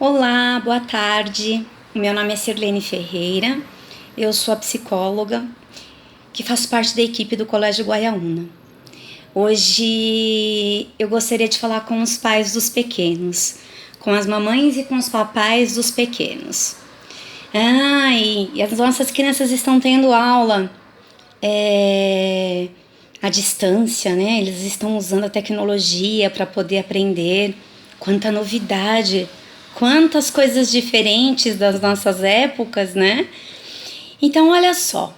Olá, boa tarde. Meu nome é Sirlene Ferreira, eu sou a psicóloga que faço parte da equipe do Colégio Guaiaúna. Hoje eu gostaria de falar com os pais dos pequenos, com as mamães e com os papais dos pequenos. E as nossas crianças estão tendo aula à distância, né? Eles estão usando a tecnologia para poder aprender. Quanta novidade! Quantas coisas diferentes das nossas épocas, né? Então, olha só,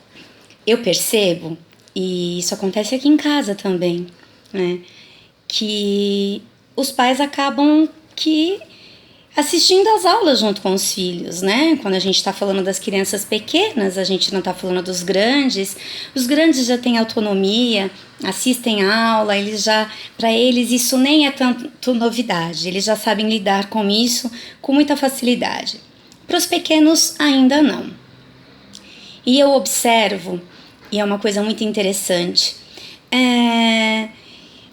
eu percebo, e isso acontece aqui em casa também, né? Que os pais acabam assistindo às aulas junto com os filhos, né? Quando a gente está falando das crianças pequenas, a gente não está falando dos grandes. Os grandes já têm autonomia, assistem a aula, para eles isso nem é tanto novidade. Eles já sabem lidar com isso com muita facilidade. Para os pequenos ainda não. E eu observo, e é uma coisa muito interessante,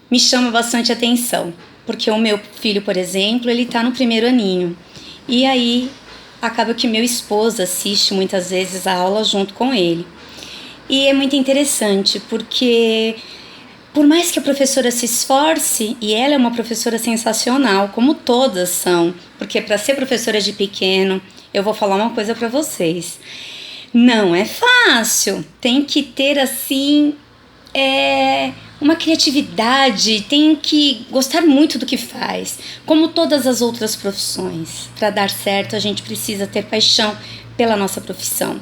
me chama bastante atenção. Porque o meu filho, por exemplo, ele tá no primeiro aninho. E aí, acaba que meu esposo assiste muitas vezes a aula junto com ele. E é muito interessante, porque por mais que a professora se esforce, e ela é uma professora sensacional, como todas são, porque para ser professora de pequeno, eu vou falar uma coisa para vocês. Não é fácil, tem que ter assim... uma criatividade, tem que gostar muito do que faz, como todas as outras profissões. Para dar certo, a gente precisa ter paixão pela nossa profissão.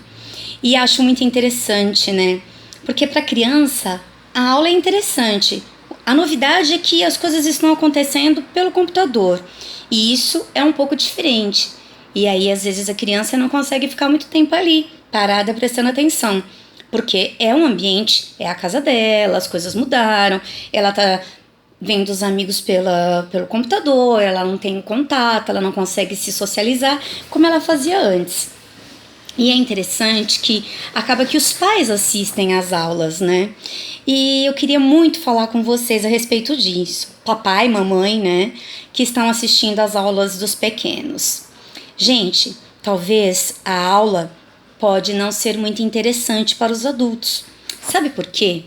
E acho muito interessante, né? Porque para criança, a aula é interessante. A novidade é que as coisas estão acontecendo pelo computador. E isso é um pouco diferente. E aí, às vezes, a criança não consegue ficar muito tempo ali, parada, prestando atenção. Porque é um ambiente, é a casa dela, as coisas mudaram, ela tá vendo os amigos pelo computador, ela não tem contato, ela não consegue se socializar como ela fazia antes. E é interessante que acaba que os pais assistem às aulas, né? E eu queria muito falar com vocês a respeito disso. Papai e mamãe, né? Que estão assistindo às aulas dos pequenos. Gente, talvez a aula pode não ser muito interessante para os adultos. Sabe por quê?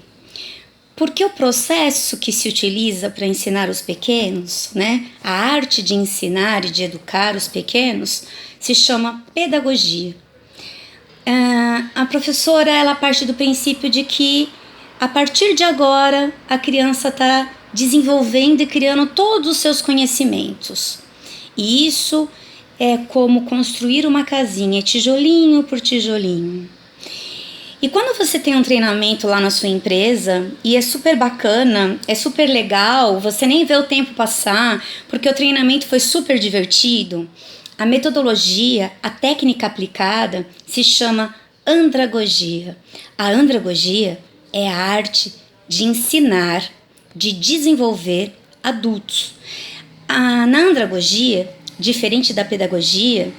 Porque o processo que se utiliza para ensinar os pequenos, né, a arte de ensinar e de educar os pequenos, se chama pedagogia. A professora ela parte do princípio de que a partir de agora a criança está desenvolvendo e criando todos os seus conhecimentos. E isso é como construir uma casinha, tijolinho por tijolinho. E quando você tem um treinamento lá na sua empresa, e é super bacana, é super legal, você nem vê o tempo passar, porque o treinamento foi super divertido, a metodologia, a técnica aplicada, se chama andragogia. A andragogia é a arte de ensinar, de desenvolver adultos. Na andragogia, diferente da pedagogia,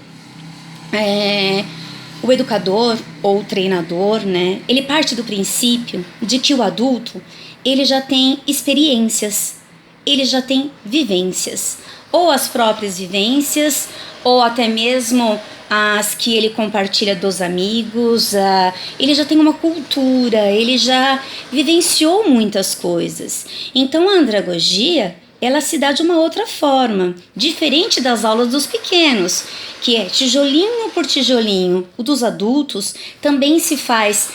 o educador ou o treinador, né, ele parte do princípio de que o adulto ele já tem experiências, ele já tem vivências, ou as próprias vivências, ou até mesmo as que ele compartilha dos amigos, ele já tem uma cultura, ele já vivenciou muitas coisas. Então a andragogia ela se dá de uma outra forma, diferente das aulas dos pequenos, que é tijolinho por tijolinho. O dos adultos também se faz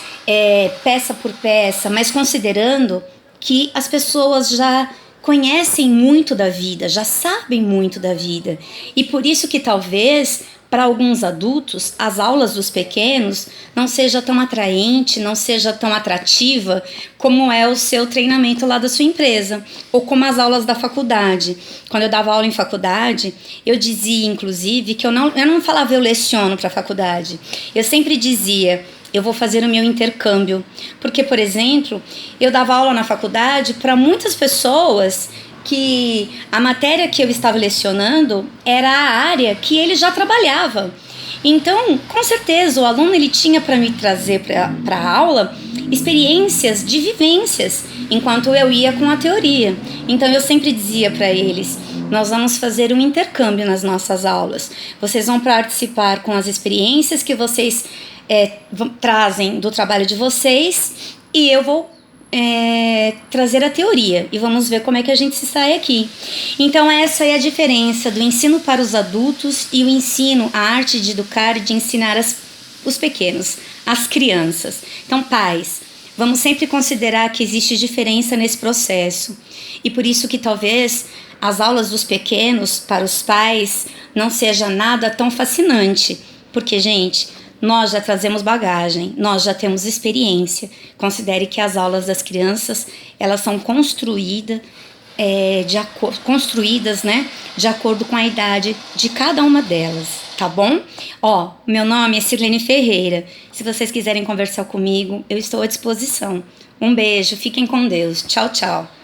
peça por peça, mas considerando que as pessoas já conhecem muito da vida, já sabem muito da vida. E por isso que talvez para alguns adultos, as aulas dos pequenos não seja tão atraente, não seja tão atrativa como é o seu treinamento lá da sua empresa, ou como as aulas da faculdade. Quando eu dava aula em faculdade, eu dizia, inclusive, que eu não falava eu leciono para a faculdade. Eu sempre dizia, eu vou fazer o meu intercâmbio. Porque, por exemplo, eu dava aula na faculdade para muitas pessoas que a matéria que eu estava lecionando era a área que ele já trabalhava. Então, com certeza, o aluno ele tinha para me trazer para a aula experiências de vivências, enquanto eu ia com a teoria. Então, eu sempre dizia para eles Nós vamos fazer um intercâmbio nas nossas aulas. Vocês vão participar com as experiências que vocês trazem do trabalho de vocês e eu vou trazer a teoria e vamos ver como é que a gente se sai aqui. Então essa é a diferença do ensino para os adultos e o ensino, a arte de educar e de ensinar os pequenos, as crianças. Então, pais, vamos sempre considerar que existe diferença nesse processo e por isso que talvez as aulas dos pequenos para os pais não seja nada tão fascinante, porque, gente, nós já trazemos bagagem, nós já temos experiência. Considere que as aulas das crianças, elas são construídas, né, de acordo com a idade de cada uma delas, tá bom? Meu nome é Sirlene Ferreira. Se vocês quiserem conversar comigo, eu estou à disposição. Um beijo, fiquem com Deus. Tchau, tchau.